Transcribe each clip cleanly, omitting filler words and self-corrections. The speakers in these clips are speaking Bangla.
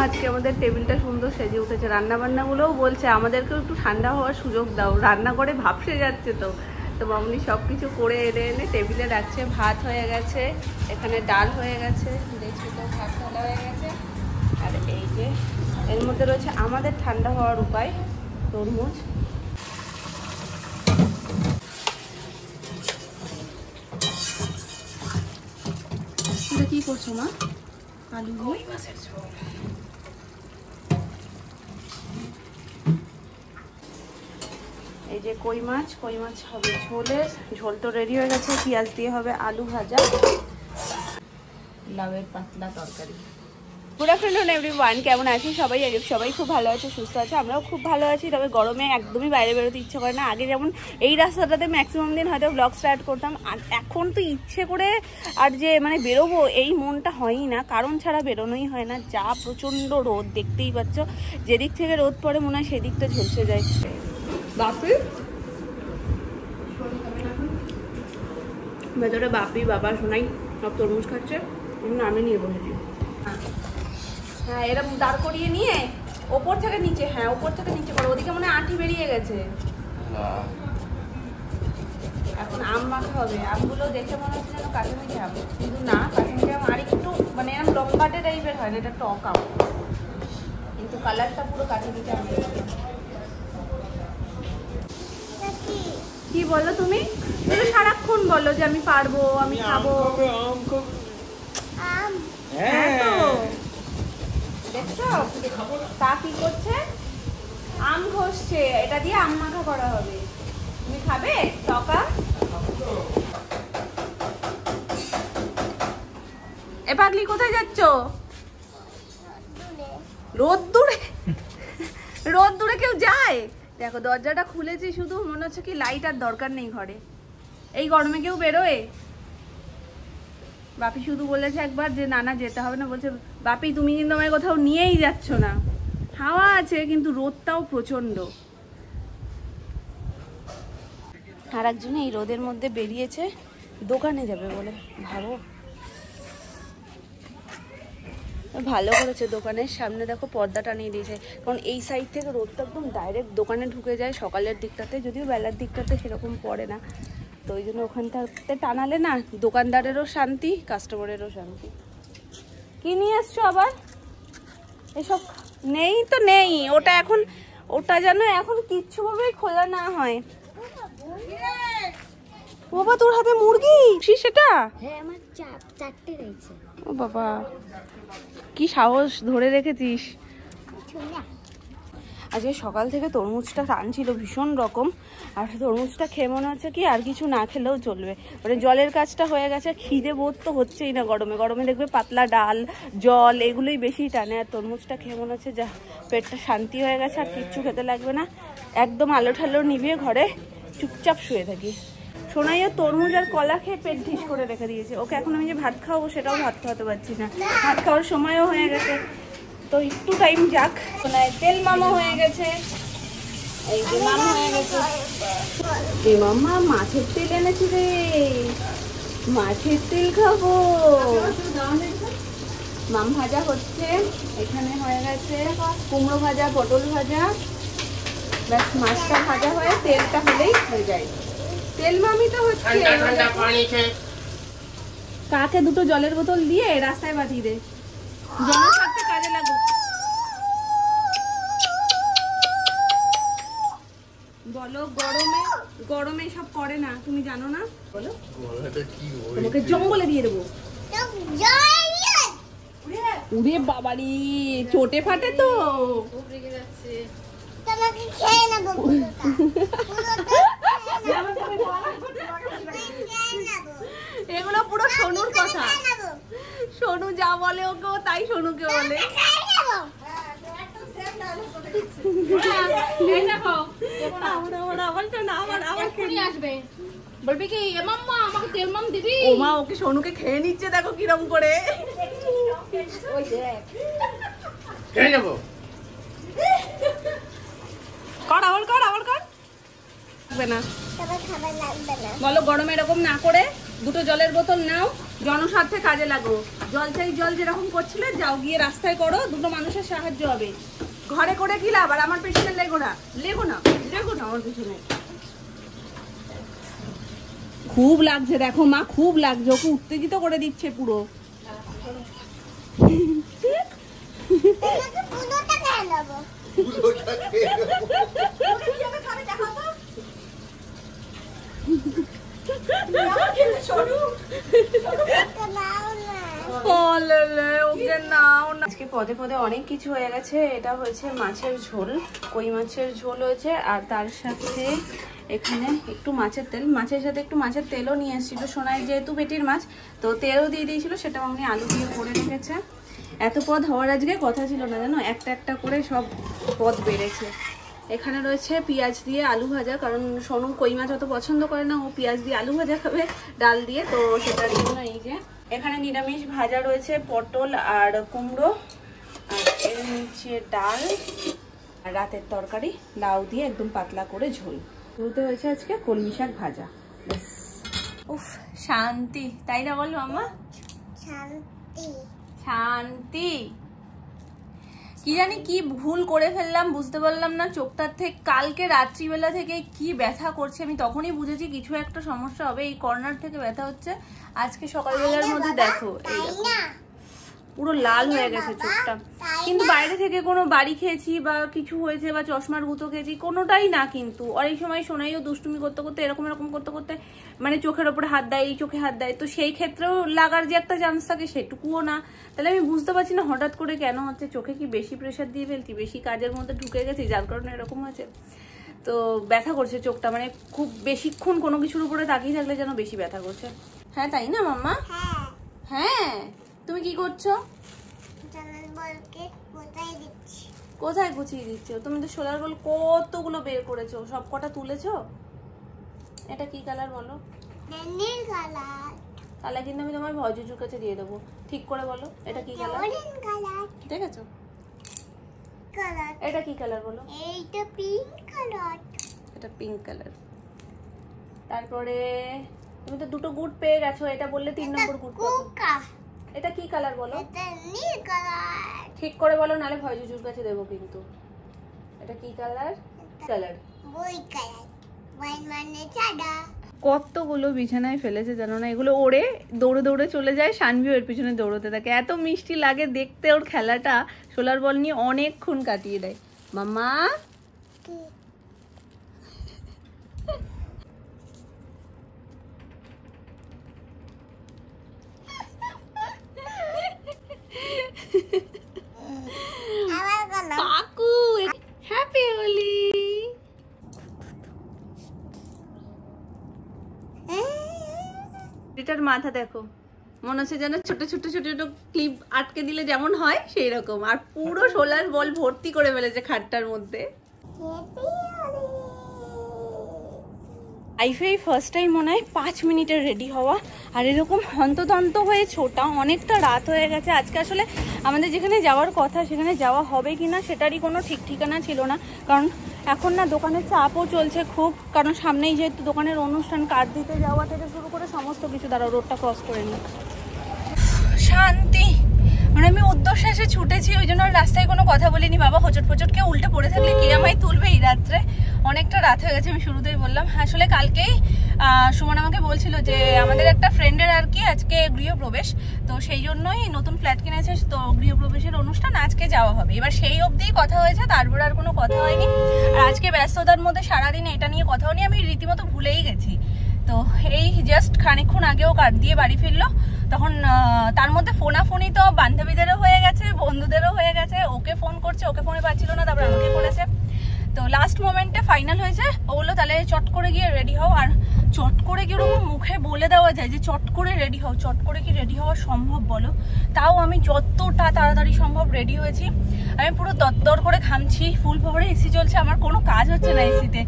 আজকে আমাদের টেবিলটা সুন্দর সেজে উঠেছে। রান্না বান্নাগুলোও বলছে আমাদেরকেও একটু ঠান্ডা হওয়ার সুযোগ দাও, রান্না করে ভাবসে যাচ্ছে। তো মামনি সব কিছু করে এনে এনে টেবিলে রাখছে। ভাত হয়ে গেছে, এখানে ডাল হয়ে গেছে, দেখছি তো ভাত ঢালা হয়ে গেছে। আর এই যে এর মধ্যে রয়েছে আমাদের ঠান্ডা হওয়ার উপায়, তরমুজ। এটা কি করছো মা? আলু কই মাছের ঝোল। এই যে কই মাছ হবে ঝোলের। ঝোল তো রেডি হয়ে গেছে। পেঁয়াজ দিয়ে হবে আলু ভাজা, লাউয়ের পাতলা তরকারি। গুড আফটারনুন এভরিওয়ান, কেমন আছি সবাই? সবাই খুব ভালো আছে, সুস্থ আছে, আমরাও খুব ভালো আছি। তবে গরমে একদমই বাইরে বেরোতে ইচ্ছে করে না। আগে যেমন এই রাস্তাটাতে ম্যাক্সিমাম দিন হয়তো ব্লগ স্টার্ট করতাম, আর এখন তো ইচ্ছে করে আর যে মানে বেরোবো এই মনটা হয়ই না। কারণ ছাড়া বেরোনোই হয় না। যা প্রচণ্ড রোদ, দেখতেই পাচ্ছ। যেদিক থেকে রোদ পড়ে মনে হয় সেদিকটা ঝলসে যায়। বাপি ভেতরে বাপি বাবা শোনাই সব তরমুজ খাচ্ছে, আমি নিয়ে বসেছি। হ্যাঁ এরকম দাঁড় করিয়ে নিয়ে ওপর থেকে নিচে, হ্যাঁ ওপর থেকে নিচে করো। ওদিকে মনে হয় আঁটি বেরিয়ে গেছে। এখন আম মাখা হবে। আমগুলো দেখে মনে হচ্ছে যেন কাশ্মীরি আম, কিন্তু না, কাশ্মীরি আম আর একটু মানে এরকম লম্বাটে টাইপের হয় না, এটা টক আম, কিন্তু কালারটা পুরো কাশ্মীরি আম। কি বলো তুমি? তুমি সারাক্ষণ বলো যে আমি পারবো, আমি খাবো। হ্যাঁ তো দেখছো তা কি করছে? আম ঘষছে, এটা দিয়ে আম মাখা করা হবে। তুমি খাবে টকা? এ পাগলি কোথায় যাচ্ছ? রোদ্দুরে? রোদ্দুরে কেউ যায়? দেখো দরজাটা খুলেছি, শুধু মনে হচ্ছে কি লাইট আর দরকার নেই ঘরে। এই গরমে কেউ বেরোয়? বাপি শুধু বলেছে একবার যে নানা যেতে হবে না, বলছে বাপি তুমি কিন্তু আমায় কোথাও নিয়েই যাচ্ছ না। হাওয়া আছে কিন্তু রোদটাও প্রচন্ড। আর একজনে এই রোদের মধ্যে বেরিয়েছে দোকানে যাবে বলে। ভাবো, ভালো করেছে। দোকানের সামনে দেখো পর্দা টানিয়ে দিয়েছে, কারণ এই সাইড থেকে রোদটা একদম ডাইরেক্ট দোকানে ঢুকে যায় সকালের দিকটাতে, যদিও বেলার দিকটাতে সেরকম পড়ে না। তো ওই জন্য ওখানটাতে টানালে না দোকানদারেরও শান্তি, কাস্টমারেরও শান্তি। কি নিয়ে আসছো আবার? এসব নেই তো নেই, ওটা এখন, ওটা যেন এখন কিচ্ছু ভাবেই খোলা না হয়। বাবা তোর হাতে মুরগি? সেটা হ্যাঁ আমার চারটে রয়েছে। ও বাবা কি সাহস ধরে রেখেছিস। আজকে সকাল থেকে তরমুজটা টানছিল ভীষণ রকম, আর তরমুজটা খেয়ে মনে হচ্ছে কি আর কিছু না খেলেও চলবে। মানে জলের কাজটা হয়ে গেছে, খিদে বোধ তো হচ্ছেই না। গরমে গরমে দেখবে পাতলা ডাল জল এগুলোই বেশি টানে, আর তরমুজটা খেয়ে মনে হচ্ছে যা পেটটা শান্তি হয়ে গেছে, আর কিচ্ছু খেতে লাগবে না। একদম আলো ঠালো নিভিয়ে ঘরে চুপচাপ শুয়ে থাকি। সোনাইও তরমুজ আর কলা খেয়ে পেট ঢিস করে রেখে দিয়েছে। ওকে এখন আমি যে ভাত খাওয়াবো সেটাও ভাত খাওয়াতে পারছি না, ভাত খাওয়ার সময়ও হয়ে গেছে। তো একটু টাইম যাক। তেল মামা হয়ে গেছে, এই যে মামা হয়ে গেছে। এ মামা মাছের তেল এনেছি রে, মাছের তেল খাবো। মাম ভাজা হচ্ছে, এখানে হয়ে গেছে কুমড়ো ভাজা, পটল ভাজা, ব্যাস মাছটা ভাজা হয়ে তেলটা হলেই হয়ে যায়। তেল মামিটা হচ্ছে কাকে দুটো জলের বোতল দিয়ে রাস্তায় পাঠিয়ে দে, জলের সাথে কাজে লাগুক। বলো গরমে, গরমে সব করে না, তুমি জানো না? বলো তোমাকে জঙ্গলে দিয়ে দেবো। উড়ে বাবারি চোটে ফাটে তো। এগুলো পুরো সোনুর কথা, সোনু যা বলে ওকে তাই সোনুকে বলে। বলবি কি মাম্মা আমাকে তেল মাম দিবি? ও মা ওকে সোনুকে খেয়ে নিচ্ছে, দেখো কিরম করে। ওই দেখ খেয়ে নেব। কর আবার কর, আবার কর। লাগবে না বলো গরমে এরকম না করে দুটো জলের বোতল নাও, জনস্বার্থে কাজে লাগো। জল চাই জল যেরকম করছিলে, যাও গিয়ে রাস্তায় করো, দুটো মানুষের সাহায্য হবে। ঘরে করে কি লাভ? আর আমার পেছনে লেগো না আমার পেছনে। খুব লাগছে দেখো মা, খুব লাগছে, ওকে উত্তেজিত করে দিচ্ছে পুরো। আজকে পদে পদে অনেক কিছু হয়ে গেছে। এটা হয়েছে মাছের ঝোল, কই মাছের ঝোল হয়েছে, আর তার সাথে এখানে একটু মাছের তেল, মাছের সাথে একটু মাছের তেলও নিয়ে এসেছিল সোনাই, যেহেতু বেটির মাছ তো তেলও দিয়ে দিয়েছিল, সেটা আমি আলু দিয়ে করে রেখেছে। এত পদ হওয়ার আজকে কথা ছিল না জানো, একটা একটা করে সব পদ বেড়েছে। এখানে রয়েছে পেঁয়াজ দিয়ে আলু ভাজা, কারণ সোনু কই মাছ অত পছন্দ করে না, ও পেঁয়াজ দিয়ে আলু ভাজা খাবে ডাল দিয়ে, তো সেটার জন্য এই যে এখানে নিরামিষ ভাজা রয়েছে, পটল আর কুমড়ো, আর এর নিচে ডাল, আর রাতের তরকারি লাউ দিয়ে একদম পাতলা করে ঝোল। শুরুতে হয়েছে আজকে কলমি শাক ভাজা। উফ শান্তি, তাই না বল মামা? শান্তি শান্তি। কি জানি কি ভুল করে ফেললাম, বুঝতে পারলাম না। চোখটার থেকে কালকে রাত্রিবেলা থেকে কি ব্যথা করছে, আমি তখনই বুঝেছি কিছু একটা সমস্যা হবে, এই কর্নার থেকে ব্যথা হচ্ছে। আজকে সকালবেলার মধ্যে দেখো এই পুরো লাল হয়ে গেছে চোখটা, কিন্তু বাইরে থেকে কোনো বাড়ি খেয়েছি বা কিছু হয়েছে বা চশমার গুঁতো খেয়েছি কোনোটাই না। কিন্তু অনেক সময় সোনাইও দুষ্টুমি করতে করতে এরকম করতে করতে মানে চোখের ওপরে হাত দেয়, এই চোখে হাত দেয়, তো সেই ক্ষেত্রেও লাগার যে একটা চান্স থাকে সেটুকুও না। তাহলে আমি বুঝতে পারছি না হঠাৎ করে কেন হচ্ছে। চোখে কি বেশি প্রেশার দিয়ে ফেলছি, বেশি কাজের মধ্যে ঢুকে গেছি, যার কারণে এরকম হয়েছে। তো ব্যথা করছে চোখটা, মানে খুব বেশিক্ষণ কোনো কিছুর উপরে তাকিয়ে থাকলে যেন বেশি ব্যথা করছে। হ্যাঁ তাই না মাম্মা? হ্যাঁ। তুমি কি করছো? কোথায় গুছিয়ে দিচ্ছ? তুমি তো সোলার বল কতগুলো বের করেছো, সব কটা তুলেছো? এটা কি কালার বলো? নীল কালার। তাহলে কিন্তু আমি তোমার ভজুজুর কাছে দিয়ে দেবো, ঠিক করে বলো এটা কি কালার? Orange colour. দেখেছো? কালার। এটা কি কালার বলো? এইটা পিঙ্ক কালার। এটা পিঙ্ক কালার। তারপরে তুমি তো দুটো গুড পেয়ে গেছো, এটা বললে 3 নম্বর গুড পাবে। এটা কি কালার বলো? এটা নীল কালার। ঠিক করে বলো, নালে ভয়জুজুর কাছে দেবো কিন্তু। এটা কি কালার? কালার বই কালার। ওয়াইন মানে সাদা। কতগুলো বিছানায় ফেলেছে জানো না, এগুলো ওড়ে দৌড়ে দৌড়ে চলে যায়, শানভিও এর পিছনে দৌড়তে থাকে। এত মিষ্টি লাগে দেখতে ওর খেলাটা, সোলার বল নিয়ে অনেকক্ষণ কাটিয়ে দেয়। মাম্মা কাকু হ্যাপি হোলি। এটার মাথা দেখো, মনে হচ্ছে যেন ছোট ছোট ছোট ছোট ক্লিপ আটকে দিলে যেমন হয় সেই রকম, আর পুরো সোলার বল ভর্তি করে ফেলেছে খাটটার মধ্যে। লাইফে ফার্স্ট টাইম মনে হয় 5 মিনিটের রেডি হওয়া, আর এরকম হন্তদন্ত হয়ে ছোটা। অনেকটা রাত হয়ে গেছে আজকে। আসলে আমাদের যেখানে যাওয়ার কথা সেখানে যাওয়া হবে কিনা সেটারই কোনো ঠিক ঠিকানা ছিল না, কারণ এখন না দোকানের চাপও চলছে খুব, কারণ সামনেই যেহেতু দোকানের অনুষ্ঠান, কার্ড দিতে যাওয়া থেকে শুরু করে সমস্ত কিছু। দ্বারা রোডটা ক্রস করে নি। শান্তি, মানে আমি উদ্দেশ্যে এসে ছুটেছি, ওই জন্য রাস্তায় কোনো কথা বলিনি। বাবা হোঁচট ফোচটকে উল্টে পড়ে থাকলে কে আমায় তুলবে এই রাত্রে? অনেকটা রাত হয়ে গেছে, আমি শুরুতেই বললাম। আসলে কালকেই সুমন আমাকে বলছিল যে আমাদের একটা ফ্রেন্ডের আর কি আজকে গৃহপ্রবেশ, তো সেই জন্যই নতুন ফ্ল্যাট কিনেছে, তো গৃহপ্রবেশের অনুষ্ঠান আজকে যাওয়া হবে। এবার সেই অবধিই কথা হয়েছে, তারপর আর কোনো কথা হয়নি। আর আজকে ব্যস্ততার মধ্যে সারাদিন এটা নিয়ে কথা হয়নি, আমি রীতিমতো ভুলেই গেছি। তো এই জাস্ট খানিকক্ষণ আগেও কার্ড দিয়ে বাড়ি ফিরলো, তখন তার মধ্যে ফোনাফোনি তো বান্ধবীদেরও হয়ে গেছে, বন্ধুদেরও হয়ে গেছে। ওকে ফোন করছে, ওকে ফোনে পাচ্ছিল না, তারপর আমাকে করেছে। তো লাস্ট মোমেন্টে ফাইনাল হয়েছে। ও বললো তাহলে চট করে গিয়ে রেডি হও। আর চট করে গিয়ে ওরকম মুখে বলে দেওয়া যায় যে চট করে রেডি হও, চট করে কি রেডি হওয়া সম্ভব বলো? তাও আমি যতটা তাড়াতাড়ি সম্ভব রেডি হয়েছি। আমি পুরো দরদর করে ঘামছি, ফুল পাওয়ারে এসি চলছে, আমার কোনো কাজ হচ্ছে না এসিতে,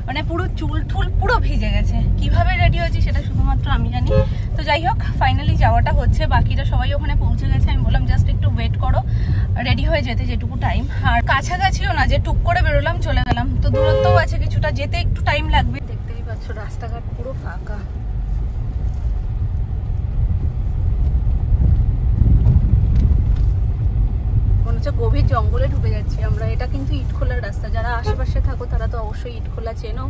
মানে পুরো চুল ঠুল পুরো ভিজে গেছে। কিভাবে রেডি হয়েছি সেটা শুধুমাত্র আমি জানি। তো যাই হোক, ফাইনালি যাওয়াটা হচ্ছে, বাকিরা সবাই ওখানে পৌঁছে গেছে। আমি বললাম জাস্ট একটু ওয়েট করো, রেডি হয়ে যেতে যেটুকু টাইম। আর কাছাকাছিও না যে টুক করে বেরোলাম চলে গেলাম, তো দূরত্বও আছে কিছুটা, যেতে একটু টাইম লাগবে। দেখতেই পাচ্ছ রাস্তাঘাট পুরো ফাঁকা। মনে হচ্ছে গভীর জঙ্গলে ঢুকে যাচ্ছি আমরা। এটা কিন্তু ইটখোলার রাস্তা, যারা আশেপাশে থাকো তারা তো অবশ্যই ইটখোলা চেনো,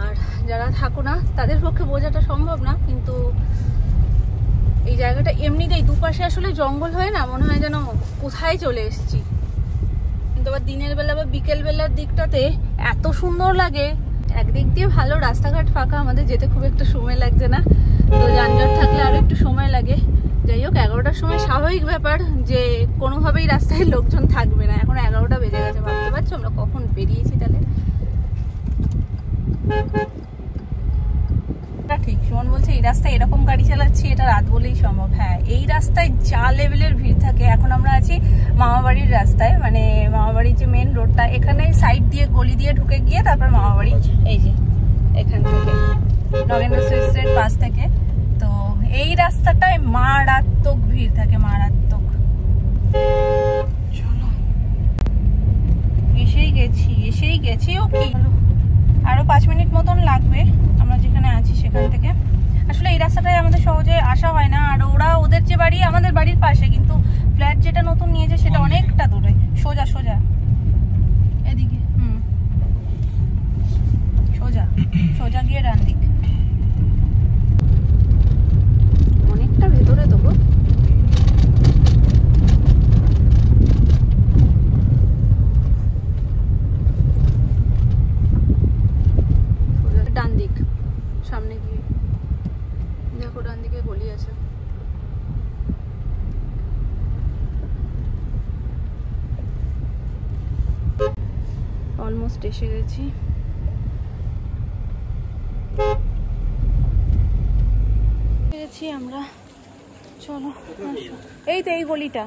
আর যারা থাকো না তাদের পক্ষে বোঝাটা সম্ভব না। কিন্তু এই জায়গাটা এমনিতেই দুপাশে আসলে জঙ্গল হয় না, মনে হয় যেন কোথায় চলে এসেছি। কিন্তু আবার দিনের বেলা বা বিকেল বেলার দিকটাতে এত সুন্দর লাগে। একদিক দিয়ে ভালো, রাস্তাঘাট ফাঁকা, আমাদের যেতে খুব একটা সময় লাগছে না। তো যানজট থাকলে আরো একটু সময় লাগে। যাই হোক, 11টার সময় স্বাভাবিক ব্যাপার যে কোনোভাবেই রাস্তায় লোকজন থাকবে না। এখন 11টা বেজে গেছে, ভাবতে পারছো আমরা কখন বেরিয়েছি তাহলে। ঠিক সুমন বলছে এই রাস্তায় এরকম গাড়ি চালাচ্ছি, এটা রাত বলেই সম্ভব। হ্যাঁ, এই রাস্তায় যা লেভেলের ভিড় থাকে। এখন আমরা আছি মামাবাড়ির রাস্তায়, মানে মামাবাড়ির যে মেন রোডটা, এখানে সাইড দিয়ে গলি দিয়ে ঢুকে গিয়ে তারপর মামাবাড়ি, এই যে এখান থেকে নগেন্দ্র সুইটসের পাশ থেকে। তো এই রাস্তাটায় মারাত্মক ভিড় থাকে, মারাত্মক। চলো, এসেই গেছি। ও কি, আরো 5 মিনিট মতন লাগবে আমরা যেখানে আছি সেখান থেকে। আসলে এই রাস্তাটায় আমাদের সহজে আসা হয় না। আর ওদের যে বাড়ি আমাদের বাড়ির পাশে, কিন্তু ফ্ল্যাট যেটা নতুন নিয়েছে সেটা অনেকটা দূরে। সোজা এদিকে, সোজা গিয়ে ডান দিক। অনেকটা ভেতরে তো গো। ডান দিক, সামনে গিয়ে দেখো ডান দিকে গলি আছে। অলমোস্ট এসে গেছি। আমরা, চলো আসো। এই তো এই গলিটা।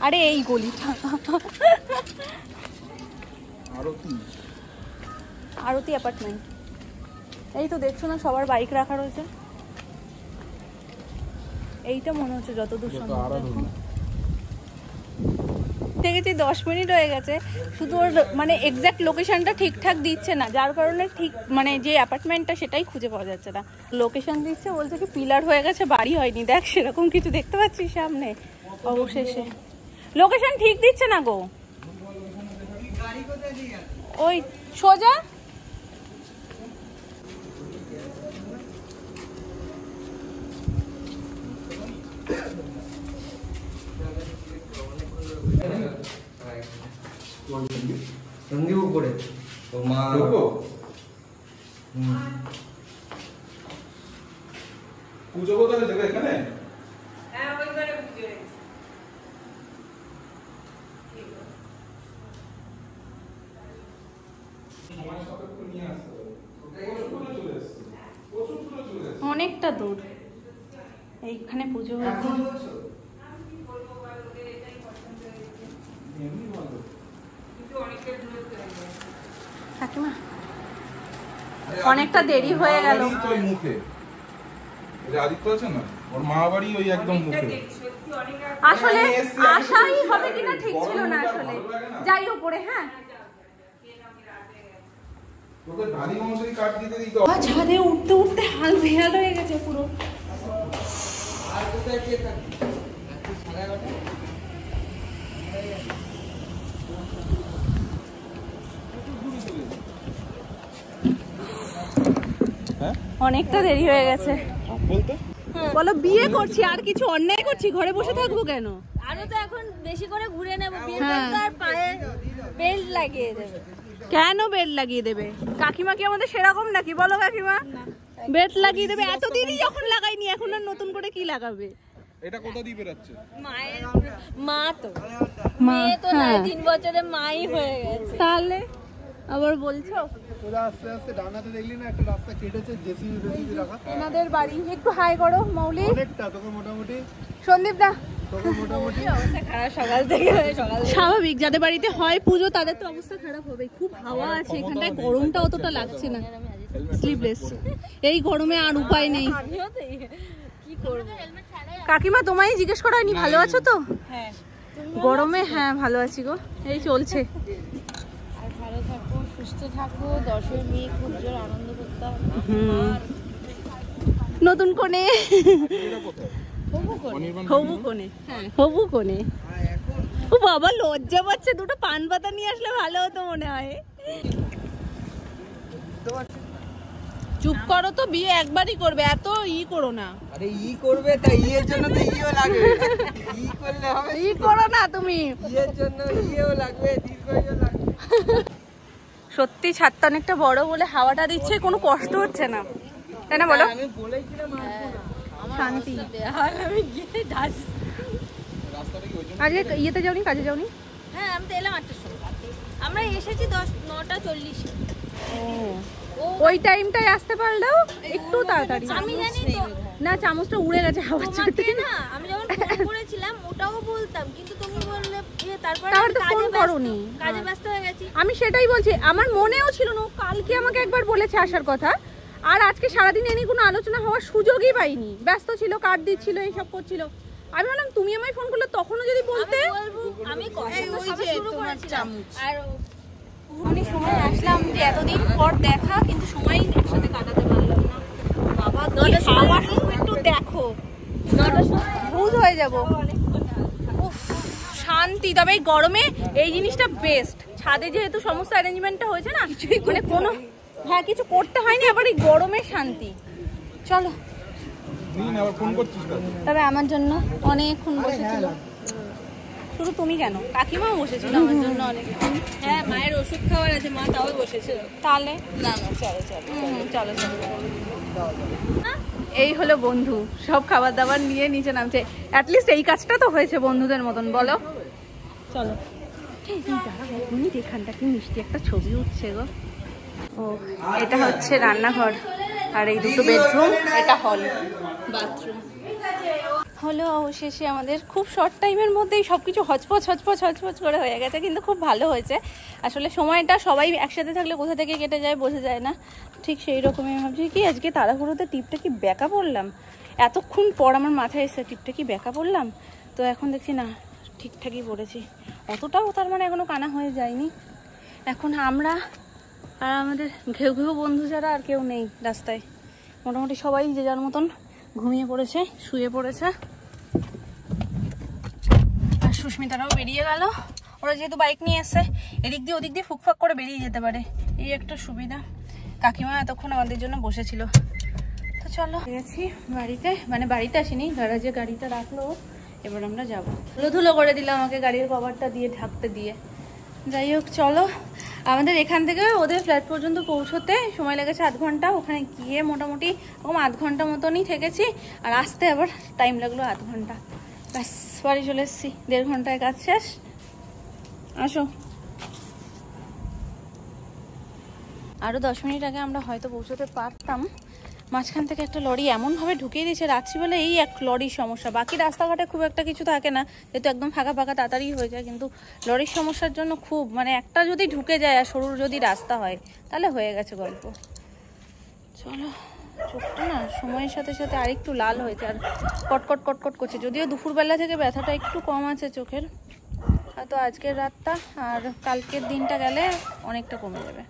আরে এই গলিটা আরতি অ্যাপার্টমেন্ট। এই তো দেখছো না, সবার বাইক রাখা রয়েছে। এইটা মনে হচ্ছে যতদূর সম্ভব। দেখেছি 10 মিনিট হয়ে গেছে, শুধু ওর মানে এক্সাক্ট লোকেশনটা ঠিকঠাক দিচ্ছে না, যার কারণে ঠিক মানে যে অ্যাপার্টমেন্টটা সেটাই খুঁজে পাওয়া যাচ্ছে না। লোকেশন দিচ্ছে, বলছে কি পিলার হয়ে গেছে, বাড়ি হয়নি। দেখ সেরকম কিছু দেখতে পাচ্ছিস সামনে। অবশেষে লোকেশন ঠিক দিচ্ছে না গো। ওই সোজা সন্দীপ উপরে তো মা পুজো কোথায় দেবে এখানে? হ্যাঁ, ওই ঘরে পুজো হয়েছে। অনেকটা দূর, এইখানে পুজো হয়েছে। কাকিমা অনেকটা দেরি হয়ে গেল। মুখে আদিত্য আছে না, ওর মা বাড়ি ওই একদম মুখে। আসলে আশাই হবে কিনা ঠিক ছিল না আসলে। যাই উপরে। হ্যাঁ, ছাদে উঠতে উঠতে হাল বেহাল হয়ে গেছে পুরো। অনেকটা দেরি হয়ে গেছে। বলো, বিয়ে করছি আর কিছু অন্যায় করছি? ঘরে বসে থাকবো কেন? আরো তো এখন বেশি করে ঘুরে নেবো। বিয়ের পর তো আর পায়ে বেল্ট লাগিয়ে দেবে। কেন বেল্ট লাগিয়ে দেবে? কাকিমা কি আমাদের সেরকম নাকি? বলো কাকিমা, বেল্ট লাগিয়ে দেবে? এতদিনই যখন লাগাইনি, এখন আর নতুন করে কি লাগাবে? এটা কোথা দিয়ে বেরাচ্ছে? মায়ের মা তো মেয়ে তো না, 3 বছরে মাই হয়ে গেছে। তাহলে আবার বলছো? আস্তে আস্তে ডানাতে দেখলি না একটা রাস্তা কেটেছে জেসিবি রাখা। এনাদের বাড়ি একটু হাই করো মৌলি। অনেকটা তোকে মোটামুটি সন্দীপ দা, তোকে মোটামুটি অবস্থা খারাপ সকাল থেকে। স্বাভাবিক, যাদের বাড়িতে হয় পুজো তাদের তো অবস্থা খারাপ হবে। খুব হাওয়া আছে এখানটায়, গরমটা অতটা লাগছে না। স্লিভলেস এই গরমে আর উপায় নেই। আমিও তো কি করব। কাকিমা তোমায় জিজ্ঞেস করা হয়নি, ভালো আছো তো? হ্যাঁ, গরমে হ্যাঁ ভালো আছি গো, এই চলছে। আর ভালো থাকো, সুস্থ থাকো। দশমী খুব জোর আনন্দ করতে হবে। নতুন কোণে, হবু কোণে, হ্যাঁ হবু কোণে। ও বাবা লজ্জা পাচ্ছে, দুটো পান পাতা নিয়ে আসলে ভালো হতো মনে হয়। চুপ করো তো, বিয়ে একবারই করবে, এত করো না। আরে করবে তাই এর জন্য তো ইও লাগবে। করলে হবে, করো না তুমি, এর জন্য ইও লাগবে, দীর্ঘ ইও লাগবে। সত্যি ছাদটা অনেকটা বড় বলে হাওয়াটা দিচ্ছে, কোনো কষ্ট হচ্ছে না, তাই না বলো? আমি বলেছিলাম শান্তি। আমি গিয়ে ডাস। আজকে ইয়েতে যাওনি, কাজে যাওনি? হ্যাঁ আমি তো এলাম 8টার সময়, আমরা এসেছি 9:40। ওই টাইমটাই আসতে পারলেও একটু তাড়াতাড়ি। আমি জানি তো না, চামচটা উড়ে গেছে হাওয়ার তোমাকে চোটে। না, আমি যখন ফোন করেছিলাম ওটাও বলতাম, কিন্তু তুমি বললে তারপরে তাহলে তো ফোন করোনি। কাজে ব্যস্ত হয়ে গেছি। আমি সেটাই বলছি, আমার মনেও ছিল না, কালকে আমাকে একবার বলেছে আসার কথা, আর আজকে সারাদিন এনে কোনো আলোচনা হওয়ার সুযোগই পাইনি, ব্যস্ত ছিল, কার্ড দিচ্ছিল, এইসব করছিল। আমি বললাম তুমি আমায় ফোন করলে তখনও যদি বলতে। আমি কথা শুরু করেছিলাম আর অনেক সময় আসলাম যে এতদিন পর দেখা, কিন্তু সময় একসাথে কাটাতে পারলাম না। বাবা খাওয়ার একটু দেখো, ভূত হয়ে যাবো। উফ শান্তি। তবে এই গরমে এই জিনিসটা বেস্ট, ছাদে যেহেতু সমস্ত অ্যারেঞ্জমেন্টটা হয়েছে না, মানে কোনো হ্যাঁ কিছু করতে হয়নি, আবার এই গরমে শান্তি। চলো। তবে আমার জন্য অনেকক্ষণ বসেছিল, শুধু তুমি কেন, কাকিমাও বসেছিল আমার জন্য অনেকক্ষণ। হ্যাঁ মায়ের ওষুধ খাওয়ার আছে, মা তাও বসেছিল। তাহলে না না চলো চলো চলো চলো। এই হলো বন্ধু, সব খাবার দাবার নিয়ে নিচে নামছে। অ্যাটলিস্ট এই কাজটা তো হয়েছে বন্ধুদের মতন, বলো? চলো। এখানটা কি মিষ্টি একটা ছবি উঠছে গো। ও এটা হচ্ছে রান্নাঘর, আর এই দুটো বেডরুম, এটা হল, বাথরুম। হলো অবশেষে আমাদের খুব শর্ট টাইমের মধ্যেই সবকিছু হচপচ হচপচ হচপচ করে হয়ে গেছে, কিন্তু খুব ভালো হয়েছে। আসলে সময়টা সবাই একসাথে থাকলে কোথা থেকে কেটে যায় বোঝা যায় না, ঠিক সেই রকমই ভাবছি কি আজকে তাড়াহুড়োতে টিপটা কি ব্যাকা পড়লাম, এতক্ষণ পর আমার মাথায় এসে টিপটা কি ব্যাকা পড়লাম, তো এখন দেখছি না ঠিকঠাকই পড়েছি, অতটাও তার মানে এখনো কানা হয়ে যায়নি। এখন আমরা আর আমাদের ঘেউ ঘেউ বন্ধু যারা আর কেউ নেই রাস্তায়, মোটামুটি সবাই যে যার মতন ঘুমিয়ে পড়েছে, শুয়ে পড়েছে। আর সুস্মিতারাও বেরিয়ে গেল, ওরা যেহেতু বাইক নিয়ে এসছে এদিক দিয়ে ওদিক দিয়ে ফুকফাক করে বেরিয়ে যেতে পারে, এই একটা সুবিধা। কাকিমা এতক্ষণ আমাদের জন্য বসেছিল। তো চলো গেছি বাড়িতে, মানে বাড়িতে আসিনি, গ্যারাজে গাড়িটা রাখলো, এবার আমরা যাবো। ধুলো করে দিলাম আমাকে গাড়ির কভারটা দিয়ে ঢাকতে দিয়ে। যাই হোক চলো, আমাদের এখান থেকে ওদের ফ্ল্যাট পর্যন্ত পৌঁছতে সময় লেগেছে 8 ঘন্টা, ওখানে গিয়ে মোটামুটি ওরকম 8 ঘন্টা মতনই থেকেছি, আর আসতে আবার টাইম লাগলো 8 ঘন্টা। ব্যাস বাড়ি চলে এসেছি, 1.5 ঘন্টায় কাজ শেষ। আসো, আরও 10 মিনিট আগে আমরা হয়তো পৌঁছতে পারতাম। মাঝখান থেকে একটা লরি এমনভাবে ঢুকিয়ে দিয়েছে রাত্রিবেলা, এই এক লরির সমস্যা। বাকি রাস্তাঘাটে খুব একটা কিছু থাকে না, যেহেতু একদম ফাঁকা ফাঁকা তাড়াতাড়ি হয়ে যায়, কিন্তু লরির সমস্যার জন্য খুব, মানে একটা যদি ঢুকে যায় আর সরু যদি রাস্তা হয় তাহলে হয়ে গেছে গল্প। চলো, চোখটা না সময়ের সাথে সাথে আরেকটু লাল হয়েছে আর কটকট কটকট করছে, যদিও দুপুরবেলা থেকে ব্যথাটা একটু কম আছে চোখের, তো আজকের রাতটা আর কালকের দিনটা গেলে অনেকটা কমে যাবে।